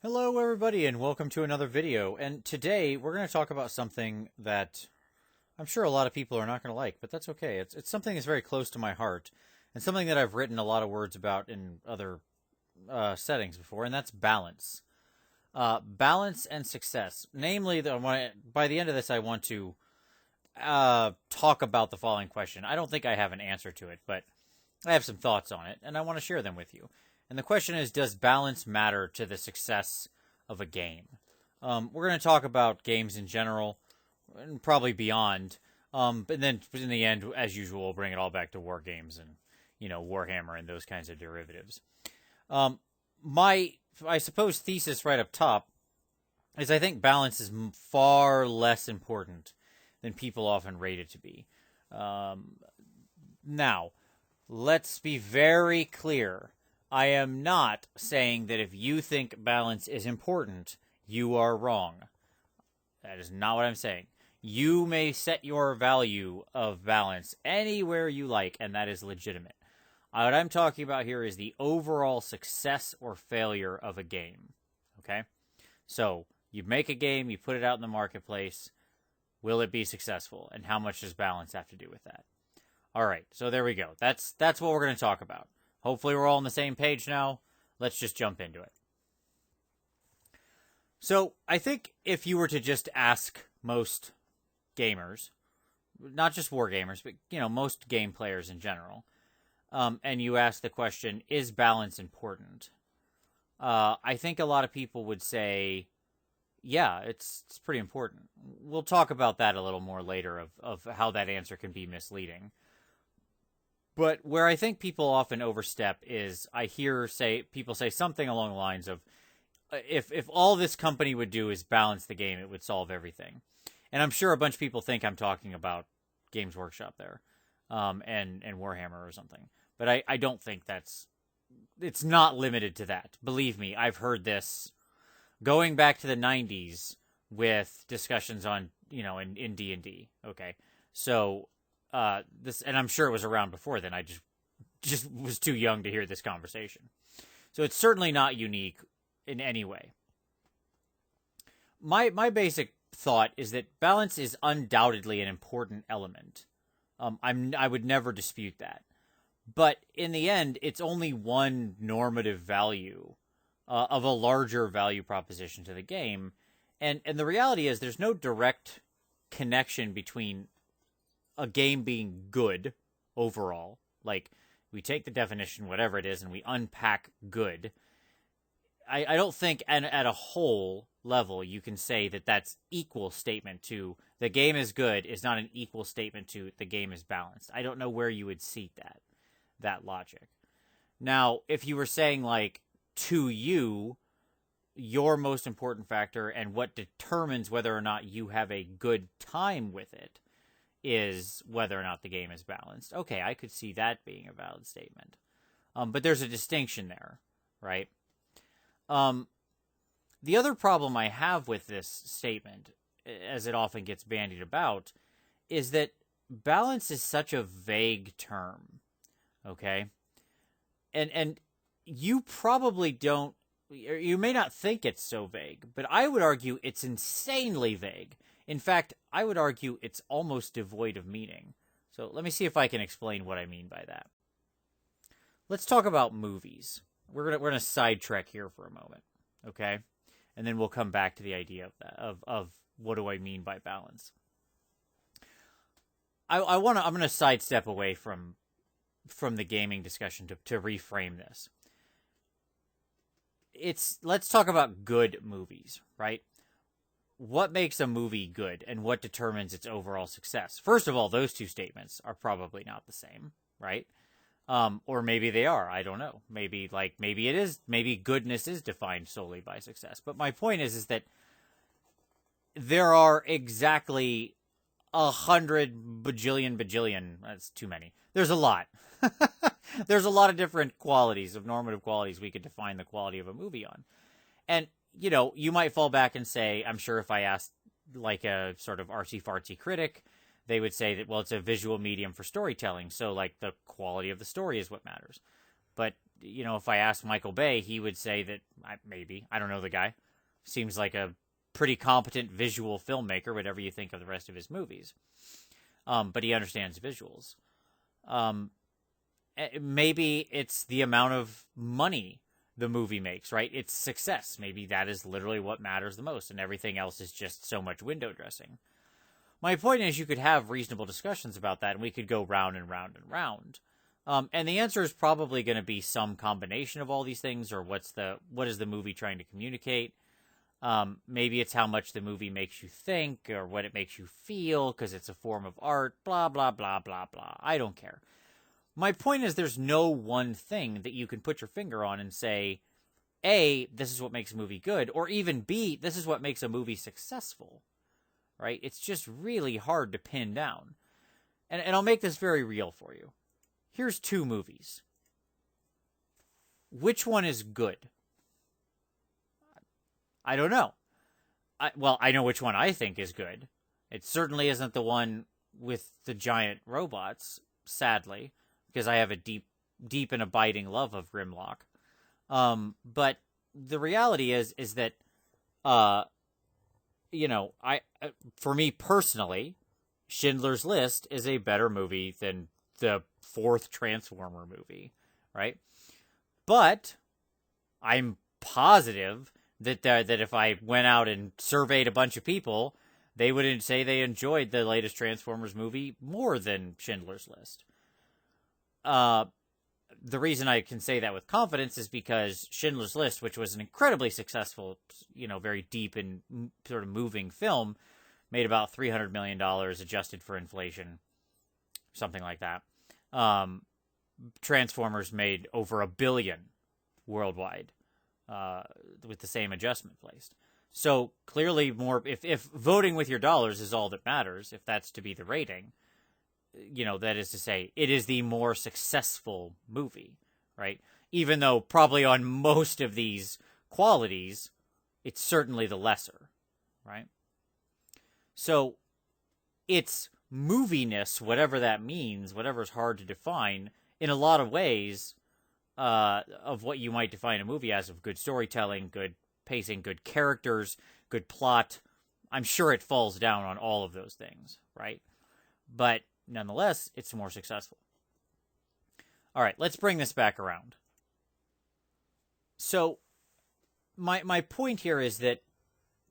Hello everybody and welcome to another video, and today we're going to talk about something that I'm sure a lot of people are not going to like, but that's okay. It's something that's very close to my heart and something that I've written a lot of words about in other settings before, and that's balance. Balance and success. Namely, by the end of this I want to talk about the following question. I don't think I have an answer to it, but I have some thoughts on it, and I want to share them with you. And the question is, does balance matter to the success of a game? We're going to talk about games in general, and probably beyond. But then in the end, as usual, we'll bring it all back to Wargames and, Warhammer and those kinds of derivatives. I suppose, thesis right up top is I think balance is far less important than people often rate it to be. Now, let's be very clear. I am not saying that if you think balance is important, you are wrong. That is not what I'm saying. You may set your value of balance anywhere you like, and that is legitimate. What I'm talking about here is the overall success or failure of a game. Okay? So, you make a game, you put it out in the marketplace. Will it be successful? And how much does balance have to do with that? All right, so there we go. That's what we're going to talk about. Hopefully we're all on the same page now. Let's just jump into it. So I think if you were to just ask most gamers, not just war gamers, but most game players in general, and you ask the question, is balance important? I think a lot of people would say, yeah, it's pretty important. We'll talk about that a little more later of how that answer can be misleading. But where I think people often overstep is I hear people say something along the lines of, if all this company would do is balance the game, it would solve everything. And I'm sure a bunch of people think I'm talking about Games Workshop there, and Warhammer or something. But I don't think it's not limited to that. Believe me, I've heard this going back to the 90s with discussions on, in D&D. Okay. So, and I'm sure it was around before then. I just was too young to hear this conversation. So it's certainly not unique in any way. My basic thought is that balance is undoubtedly an important element. I would never dispute that. But in the end, it's only one normative value of a larger value proposition to the game. And the reality is there's no direct connection between a game being good overall, like we take the definition, whatever it is, and we unpack good. I don't think at a whole level you can say that that's equal statement to the game is good is not an equal statement to the game is balanced. I don't know where you would seat that logic. Now, if you were saying like to you, your most important factor and what determines whether or not you have a good time with it is whether or not the game is balanced. Okay, I could see that being a valid statement. But there's a distinction there, right? The other problem I have with this statement, as it often gets bandied about, is that balance is such a vague term, okay? And you probably don't, you may not think it's so vague, but I would argue it's insanely vague. In fact, I would argue it's almost devoid of meaning. So let me see if I can explain what I mean by that. Let's talk about movies. We're gonna sidetrack here for a moment, okay? And then we'll come back to the idea of that of what do I mean by balance. I'm gonna sidestep away from the gaming discussion to reframe this. Let's talk about good movies, right? What makes a movie good and what determines its overall success? First of all, those two statements are probably not the same, right? Or maybe they are. I don't know. Maybe it is. Maybe goodness is defined solely by success. But my point is that there are exactly 100 bajillion. That's too many. There's a lot. There's a lot of different qualities, of normative qualities we could define the quality of a movie on. And you might fall back and say, I'm sure if I asked like a sort of artsy-fartsy critic, they would say that, well, it's a visual medium for storytelling, so like the quality of the story is what matters. But, if I asked Michael Bay, he would say that Maybe. I don't know the guy. Seems like a pretty competent visual filmmaker, whatever you think of the rest of his movies. But he understands visuals. Maybe it's the amount of money the movie makes, right? It's success. Maybe that is literally what matters the most, and everything else is just so much window dressing. My point is you could have reasonable discussions about that, and we could go round and round and round. And the answer is probably going to be some combination of all these things, or what is the movie trying to communicate? Maybe it's how much the movie makes you think, or what it makes you feel, because it's a form of art, blah, blah, blah, blah, blah. I don't care. My point is there's no one thing that you can put your finger on and say, A, this is what makes a movie good, or even B, this is what makes a movie successful, right? It's just really hard to pin down. And I'll make this very real for you. Here's 2 movies. Which one is good? I don't know. I know which one I think is good. It certainly isn't the one with the giant robots, sadly, because I have a deep and abiding love of Grimlock. But the reality is that, for me personally, Schindler's List is a better movie than the 4th Transformer movie, right? But I'm positive that if I went out and surveyed a bunch of people, they wouldn't say they enjoyed the latest Transformers movie more than Schindler's List. The reason I can say that with confidence is because Schindler's List, which was an incredibly successful, very deep and sort of moving film, made about $300 million adjusted for inflation, something like that. Transformers made over $1 billion worldwide, with the same adjustment placed. So clearly more, if voting with your dollars is all that matters, if that's to be the rating, that is to say, it is the more successful movie, right? Even though probably on most of these qualities, it's certainly the lesser, right? So its moviness, whatever that means, whatever is hard to define, in a lot of ways, of what you might define a movie as, of good storytelling, good pacing, good characters, good plot, I'm sure it falls down on all of those things, right? But nonetheless, it's more successful. All right, let's bring this back around. So, my point here is that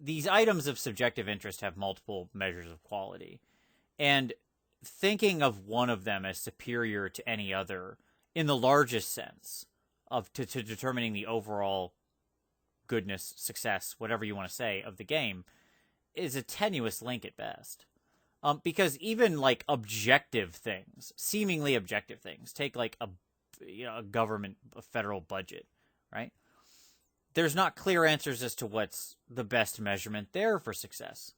these items of subjective interest have multiple measures of quality. And thinking of one of them as superior to any other, in the largest sense, to determining the overall goodness, success, whatever you want to say, of the game, is a tenuous link at best. Because even like objective things, seemingly objective things, take like a federal budget, right? There's not clear answers as to what's the best measurement there for success.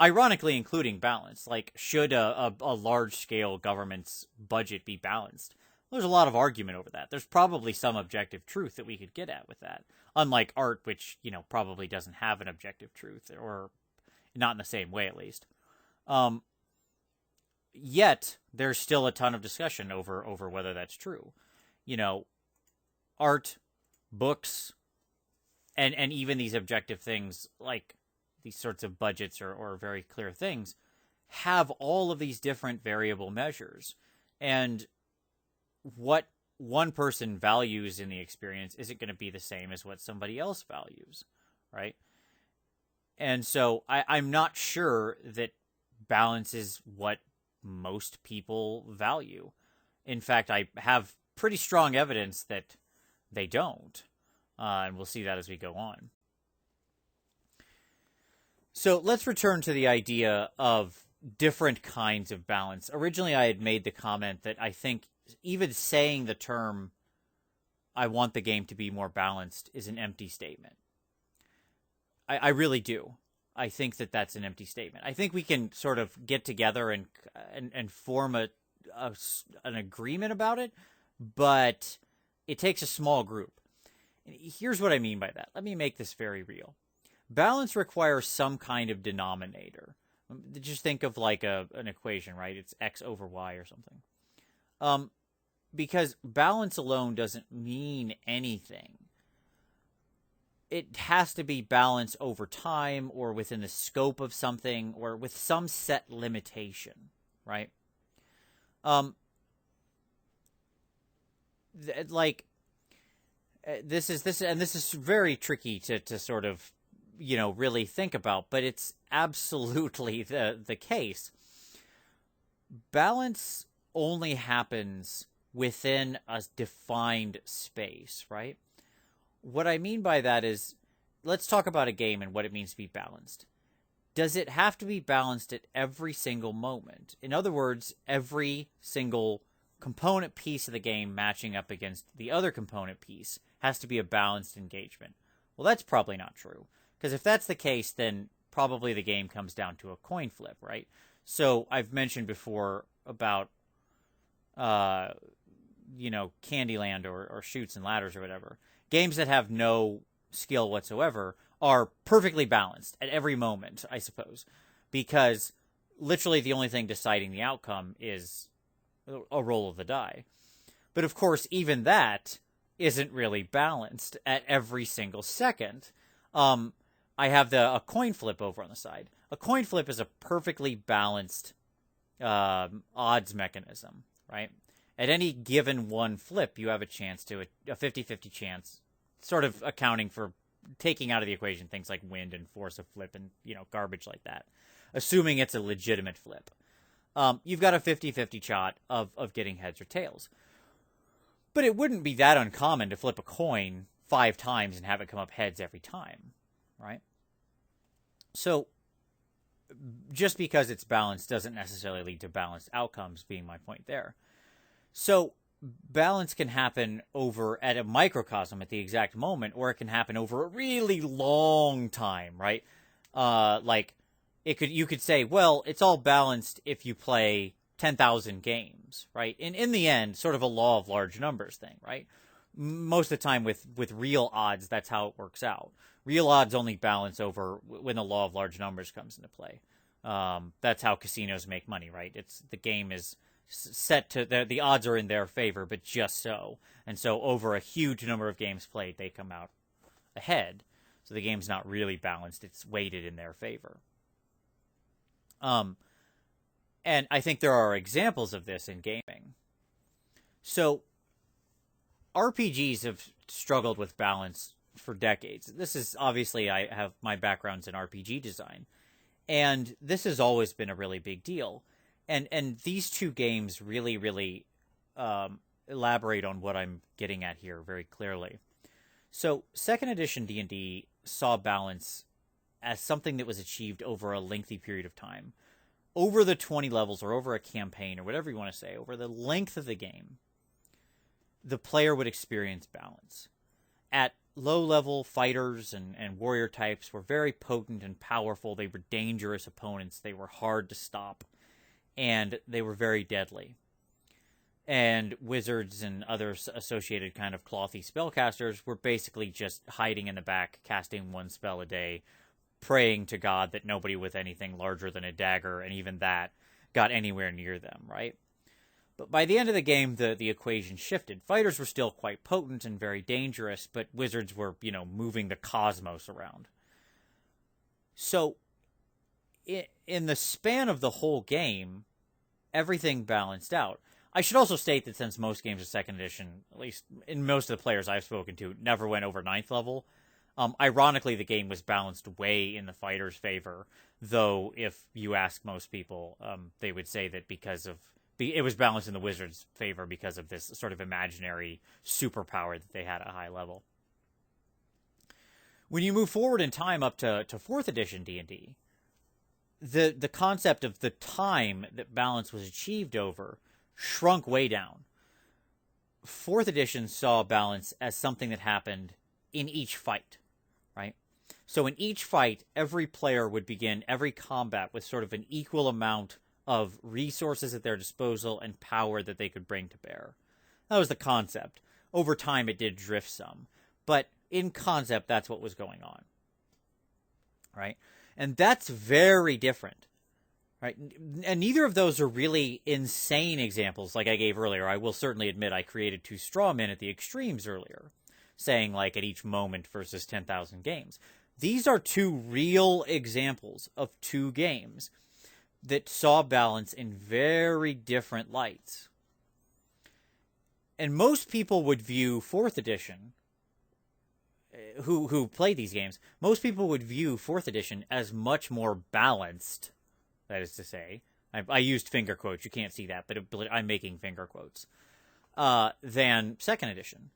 Ironically, including balance. Like, should a large-scale government's budget be balanced? There's a lot of argument over that. There's probably some objective truth that we could get at with that. Unlike art, which, probably doesn't have an objective truth, or not in the same way, at least. Yet, there's still a ton of discussion over whether that's true. Art, books, and even these objective things, like these sorts of budgets or very clear things, have all of these different variable measures. And what one person values in the experience isn't going to be the same as what somebody else values, right? And so I'm not sure that balance is what most people value. In fact, I have pretty strong evidence that they don't. And we'll see that as we go on. So let's return to the idea of different kinds of balance. Originally, I had made the comment that I think even saying the term, I want the game to be more balanced, is an empty statement. I really do. I think that that's an empty statement. I think we can sort of get together and form an agreement about it, but it takes a small group. Here's what I mean by that. Let me make this very real. Balance requires some kind of denominator. Just think of like an equation, right? It's x over y or something. Because balance alone doesn't mean anything. it has to be balanced over time or within the scope of something or with some set limitation, right? This is very tricky to sort of, really think about, but it's absolutely the case. Balance only happens within a defined space, right? What I mean by that is, let's talk about a game and what it means to be balanced. Does it have to be balanced at every single moment? In other words, every single component piece of the game matching up against the other component piece has to be a balanced engagement. Well, that's probably not true. Because if that's the case, then probably the game comes down to a coin flip, right? So I've mentioned before about, Candyland or Chutes and Ladders or whatever. Games that have no skill whatsoever are perfectly balanced at every moment, I suppose, because literally the only thing deciding the outcome is a roll of the die. But of course, even that isn't really balanced at every single second. I have a coin flip over on the side. A coin flip is a perfectly balanced odds mechanism, right? At any given one flip, you have a chance to a 50-50 chance, sort of accounting for taking out of the equation things like wind and force of flip and, garbage like that, assuming it's a legitimate flip. You've got a 50-50 shot of getting heads or tails. But it wouldn't be that uncommon to flip a coin 5 times and have it come up heads every time, right? So just because it's balanced doesn't necessarily lead to balanced outcomes, being my point there. So balance can happen over at a microcosm at the exact moment, or it can happen over a really long time, right? You could say, well, it's all balanced if you play 10,000 games, right? In the end, sort of a law of large numbers thing, right? Most of the time with real odds, that's how it works out. Real odds only balance over when the law of large numbers comes into play. That's how casinos make money, right? The game is set to the odds are in their favor, but just so. And so over a huge number of games played, they come out ahead. So the game's not really balanced. It's weighted in their favor. And I think there are examples of this in gaming. So RPGs have struggled with balance for decades. This is obviously, I have my background's in RPG design, and this has always been a really big deal. And these two games really elaborate on what I'm getting at here very clearly. So second edition D&D saw balance as something that was achieved over a lengthy period of time. Over the 20 levels or over a campaign or whatever you want to say, over the length of the game, the player would experience balance. At low-level, fighters and warrior types were very potent and powerful. They were dangerous opponents. They were hard to stop. And they were very deadly. And wizards and other associated kind of clothy spellcasters were basically just hiding in the back, casting one spell a day, praying to God that nobody with anything larger than a dagger, and even that, got anywhere near them, right? But by the end of the game, the equation shifted. Fighters were still quite potent and very dangerous, but wizards were, moving the cosmos around. So in the span of the whole game, everything balanced out. I should also state that since most games of second edition, at least in most of the players I've spoken to, never went over 9th level, ironically the game was balanced way in the fighter's favor, though if you ask most people, they would say that it was balanced in the wizard's favor because of this sort of imaginary superpower that they had at a high level. When you move forward in time up to 4th edition D&D, the concept of the time that balance was achieved over shrunk way down. 4th edition saw balance as something that happened in each fight, right? So in each fight, every player would begin every combat with sort of an equal amount of resources at their disposal and power that they could bring to bear. That was the concept. Over time, it did drift some. But in concept, that's what was going on, right? And that's very different, right? And neither of those are really insane examples like I gave earlier. I will certainly admit I created 2 straw men at the extremes earlier. saying like at each moment versus 10,000 games. These are two real examples of two games that saw balance in very different lights. And most people would view 4th edition, who play these games, most people would view 4th edition as much more balanced, that is to say. I used finger quotes, you can't see that, but I'm making finger quotes, than 2nd edition.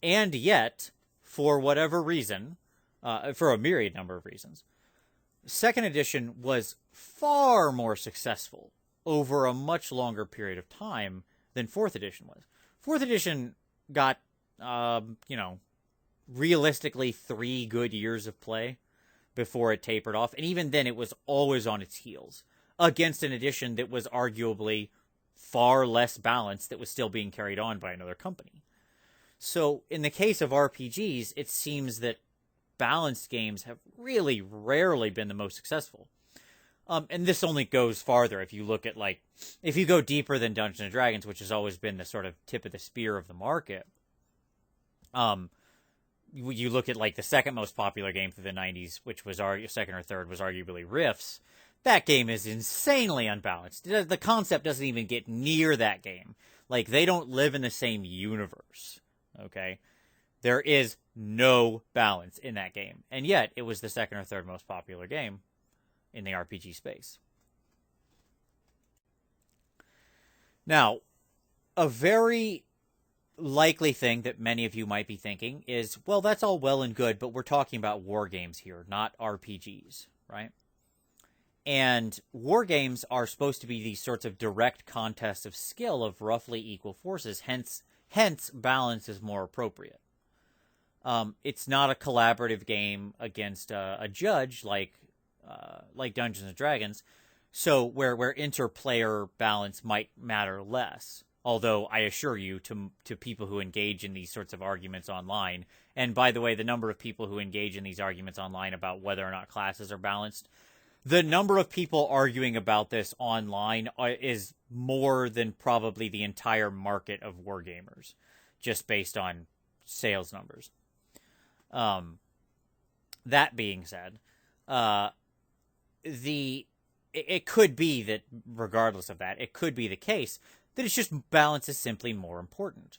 And yet, for whatever reason, for a myriad number of reasons, 2nd edition was far more successful over a much longer period of time than 4th edition was. 4th edition got, realistically 3 good years of play before it tapered off. And even then, it was always on its heels against an edition that was arguably far less balanced that was still being carried on by another company. So in the case of RPGs, it seems that balanced games have really rarely been the most successful. And this only goes farther if you look at, like, if you go deeper than Dungeons & Dragons, which has always been the sort of tip of the spear of the market. You look at, like, the second most popular game through the 90s, which was second or third, was arguably Rifts. That game is insanely unbalanced. The concept doesn't even get near that game. Like, they don't live in the same universe, okay? There is no balance in that game. And yet, it was the second or third most popular game in the RPG space. Now, a very likely thing that many of you might be thinking is, well, that's all well and good, but we're talking about war games here, not RPGs, right? And war games are supposed to be these sorts of direct contests of skill of roughly equal forces, hence balance is more appropriate. It's not a collaborative game against a judge like Dungeons and Dragons, so where interplayer balance might matter less. Although I assure you, to people who engage in these sorts of arguments online, and by the way, the number of people who engage in these arguments online about whether or not classes are balanced, the number of people arguing about this online is more than probably the entire market of wargamers, just based on sales numbers. That being said, it could be that, regardless of that, it could be the case that it's just balance is simply more important.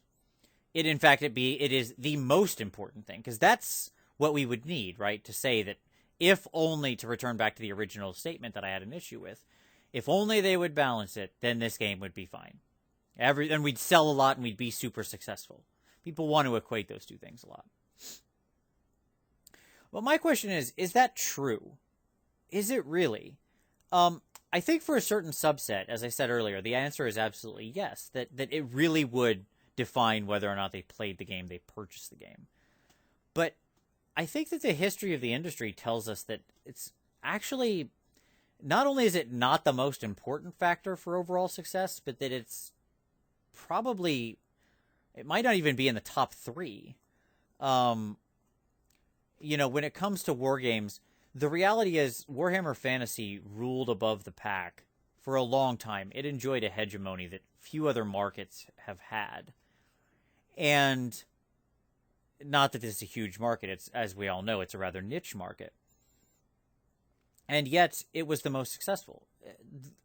It is the most important thing, because that's what we would need, right? To say that if only, to return back to the original statement that I had an issue with, if only they would balance it, then this game would be fine. Then we'd sell a lot and we'd be super successful. People want to equate those two things a lot. Well, my question is that true? Is it really? I think for a certain subset, as I said earlier, the answer is absolutely yes, that it really would define whether or not they played the game, they purchased the game. But I think that the history of the industry tells us that it's actually, not only is it not the most important factor for overall success, but that it might not even be in the top 3. When it comes to war games, the reality is Warhammer Fantasy ruled above the pack for a long time. It enjoyed a hegemony that few other markets have had. And not that this is a huge market. It's, as we all know, it's a rather niche market. And yet, it was the most successful.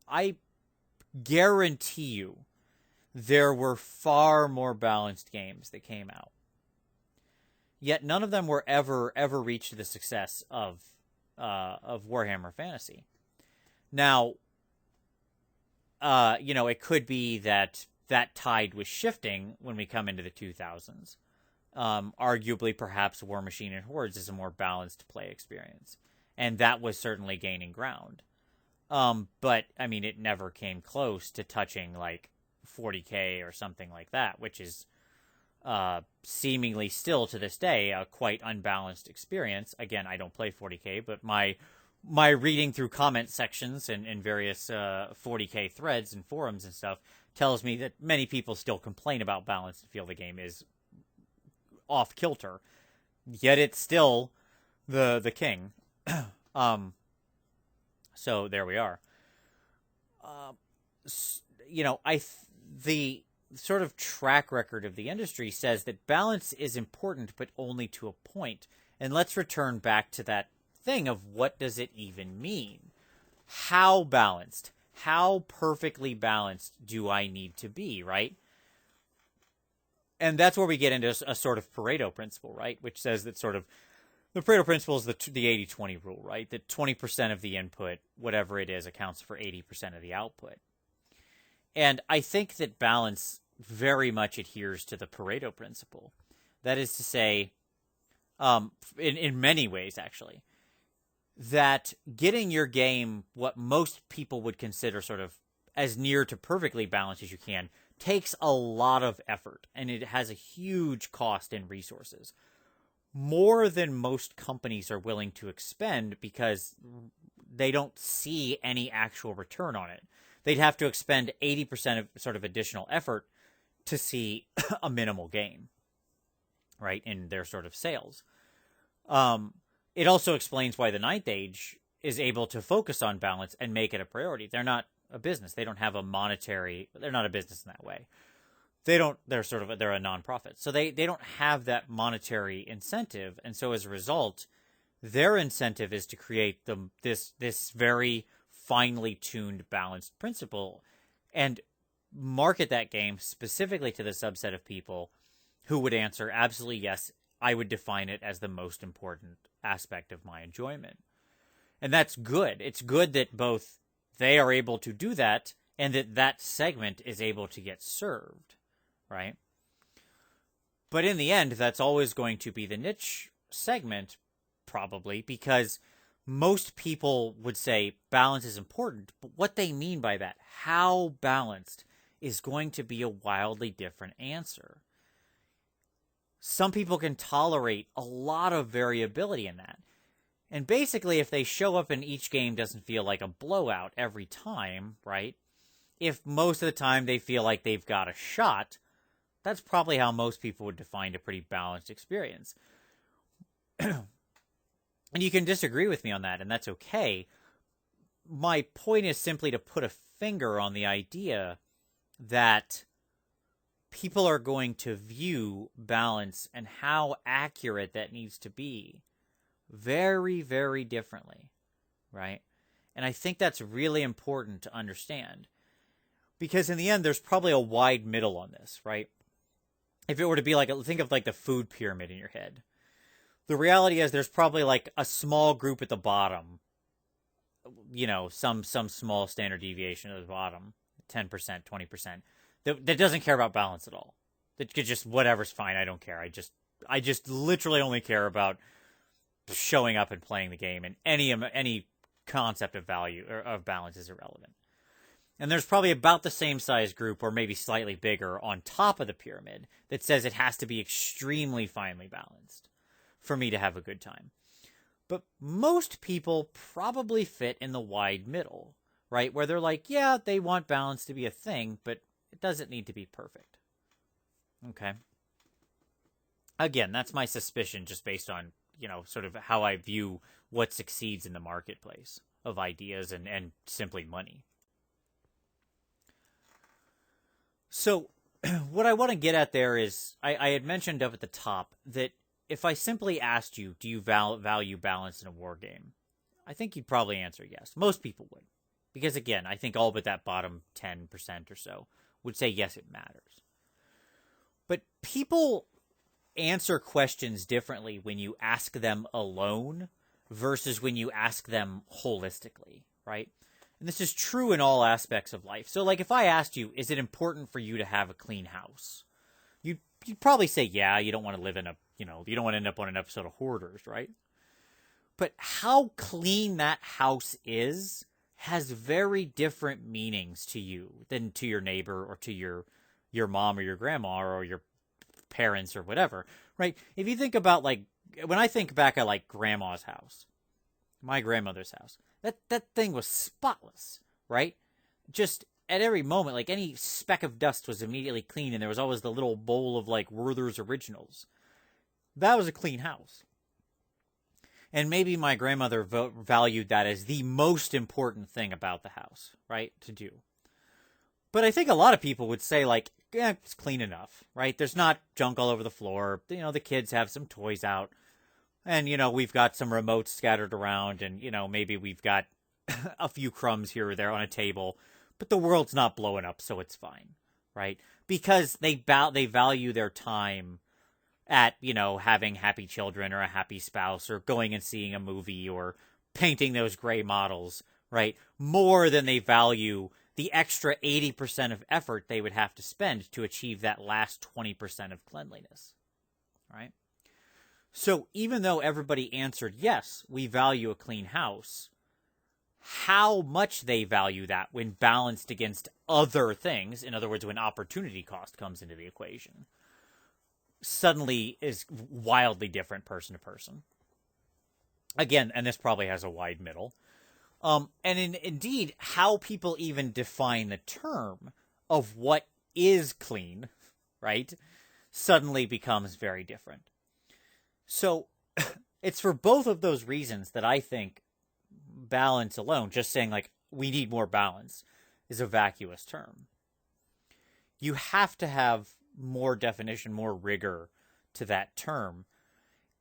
I guarantee you there were far more balanced games that came out. Yet none of them were ever reached the success of Warhammer Fantasy. Now, it could be that tide was shifting when we come into the 2000s. Arguably, perhaps War Machine and Hordes is a more balanced play experience. And that was certainly gaining ground. But, I mean, it never came close to touching, like, 40K or something like that, which is seemingly still, to this day, a quite unbalanced experience. Again, I don't play 40K, but my reading through comment sections and various 40K threads and forums and stuff tells me that many people still complain about balance and feel the game is off kilter, yet it's still the king. So there we are. sort of track record of the industry says that balance is important, but only to a point. And let's return back to that thing of what does it even mean? How balanced? How perfectly balanced do I need to be, right? And that's where we get into a sort of Pareto principle, right? Which says that sort of the Pareto principle is the 80-20 rule, right? That 20% of the input, whatever it is, accounts for 80% of the output. And I think that balance very much adheres to the Pareto principle. That is to say, in many ways, actually, that getting your game what most people would consider sort of as near to perfectly balanced as you can takes a lot of effort, and it has a huge cost in resources. More than most companies are willing to expend because they don't see any actual return on it. They'd have to expend 80% of sort of additional effort to see a minimal gain, right, in their sort of sales. It also explains why the Ninth Age is able to focus on balance and make it a priority. They're not a business. They don't have a monetary, they're not a business in that way. They're a nonprofit. So they don't have that monetary incentive. And so as a result, their incentive is to create this very finely tuned, balanced principle and market that game specifically to the subset of people who would answer absolutely yes. I would define it as the most important aspect of my enjoyment. And that's good. It's good that both they are able to do that and that segment is able to get served, right? But in the end, that's always going to be the niche segment, probably, because most people would say balance is important. But what they mean by that, how balanced, is going to be a wildly different answer. Some people can tolerate a lot of variability in that. And basically, if they show up and each game doesn't feel like a blowout every time, right? If most of the time they feel like they've got a shot, that's probably how most people would define a pretty balanced experience. And you can disagree with me on that, and that's okay. My point is simply to put a finger on the idea that people are going to view balance and how accurate that needs to be very, very differently, right? And I think that's really important to understand. Because in the end, there's probably a wide middle on this, right? If it were to be like, think of like the food pyramid in your head. The reality is there's probably like a small group at the bottom, you know, some small standard deviation at the bottom, 10%, 20%, that doesn't care about balance at all. That could just, whatever's fine, I don't care. I just literally only care about showing up and playing the game, and any concept of value or of balance is irrelevant. And there's probably about the same size group, or maybe slightly bigger, on top of the pyramid that says it has to be extremely finely balanced for me to have a good time. But most people probably fit in the wide middle, right? Where they're like, yeah, they want balance to be a thing, but it doesn't need to be perfect. Okay? Again, that's my suspicion just based on, you know, sort of how I view what succeeds in the marketplace of ideas and simply money. So what I want to get at there is, I had mentioned up at the top that if I simply asked you, do you value balance in a war game? I think you'd probably answer yes. Most people would. Because again, I think all but that bottom 10% or so would say yes, it matters. But people answer questions differently when you ask them alone versus when you ask them holistically, right? And this is true in all aspects of life. So like if I asked you, is it important for you to have a clean house? You'd probably say, yeah, you don't want to live in you don't want to end up on an episode of Hoarders, right? But how clean that house is has very different meanings to you than to your neighbor or to your mom or your grandma or your parents or whatever, right? If you think about, like, when I think back at like grandma's house, my grandmother's house, that thing was spotless, right? Just at every moment, like any speck of dust was immediately clean, and there was always the little bowl of like Werther's Originals. That was a clean house. And maybe my grandmother valued that as the most important thing about the house, right, to do. But I think a lot of people would say, like, yeah, it's clean enough, right? There's not junk all over the floor. You know, the kids have some toys out. And, you know, we've got some remotes scattered around. And, you know, maybe we've got a few crumbs here or there on a table. But the world's not blowing up, so it's fine, right? Because they value their time at, you know, having happy children or a happy spouse or going and seeing a movie or painting those gray models, right? More than they value the extra 80% of effort they would have to spend to achieve that last 20% of cleanliness, right? So even though everybody answered, yes, we value a clean house, how much they value that when balanced against other things, in other words, when opportunity cost comes into the equation, suddenly is wildly different person to person. Again, and this probably has a wide middle. Indeed, how people even define the term of what is clean, right, suddenly becomes very different. So it's for both of those reasons that I think balance alone, just saying like we need more balance, is a vacuous term. You have to have more definition, more rigor to that term.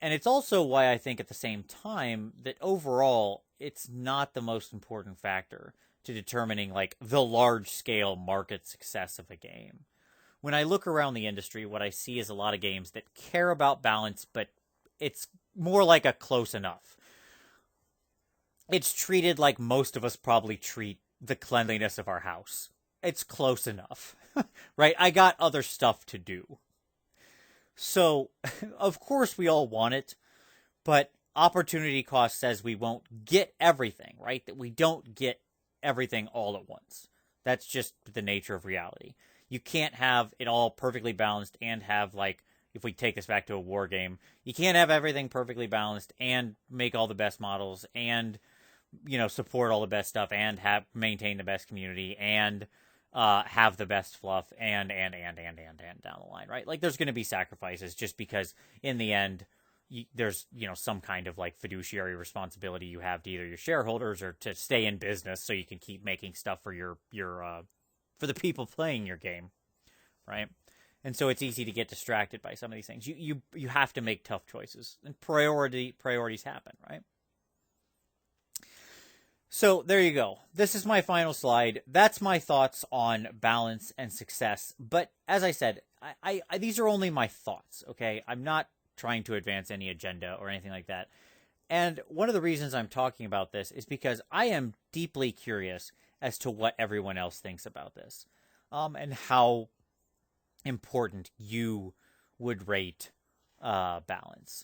And it's also why I think at the same time that overall it's not the most important factor to determining like the large scale market success of a game. When I look around the industry, what I see is a lot of games that care about balance, but it's more like a close enough. It's treated like most of us probably treat the cleanliness of our house. It's close enough, right? I got other stuff to do. So, of course we all want it, but opportunity cost says we won't get everything, right? That we don't get everything all at once. That's just the nature of reality. You can't have it all perfectly balanced and have, like, if we take this back to a war game, you can't have everything perfectly balanced and make all the best models and, you know, support all the best stuff and maintain the best community and have the best fluff and down the line, right? Like, there's going to be sacrifices just because in the end, there's, you know, some kind of like fiduciary responsibility you have to either your shareholders or to stay in business so you can keep making stuff for your for the people playing your game, right? And so it's easy to get distracted by some of these things. You have to make tough choices, and priorities happen, right? So there you go. This is my final slide. That's my thoughts on balance and success. But as I said, I these are only my thoughts, okay? I'm not trying to advance any agenda or anything like that. And one of the reasons I'm talking about this is because I am deeply curious as to what everyone else thinks about this, and how important you would rate balance.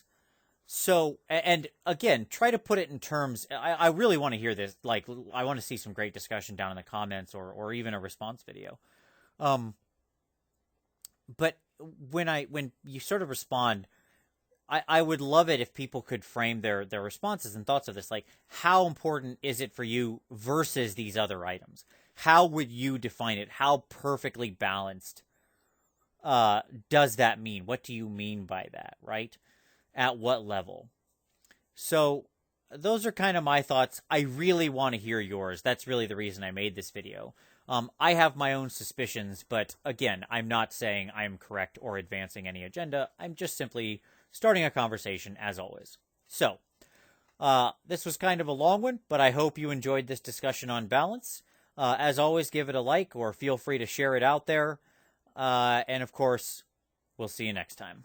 So, and again, try to put it in terms, I really want to hear this, like, I want to see some great discussion down in the comments or even a response video. But when you sort of respond, I would love it if people could frame their responses and thoughts of this, like, how important is it for you versus these other items? How would you define it? How perfectly balanced does that mean? What do you mean by that, right? At what level? So those are kind of my thoughts. I really want to hear yours. That's really the reason I made this video. I have my own suspicions, but again, I'm not saying I'm correct or advancing any agenda. I'm just simply starting a conversation, as always. So, this was kind of a long one, but I hope you enjoyed this discussion on balance. As always, give it a like or feel free to share it out there. And of course, we'll see you next time.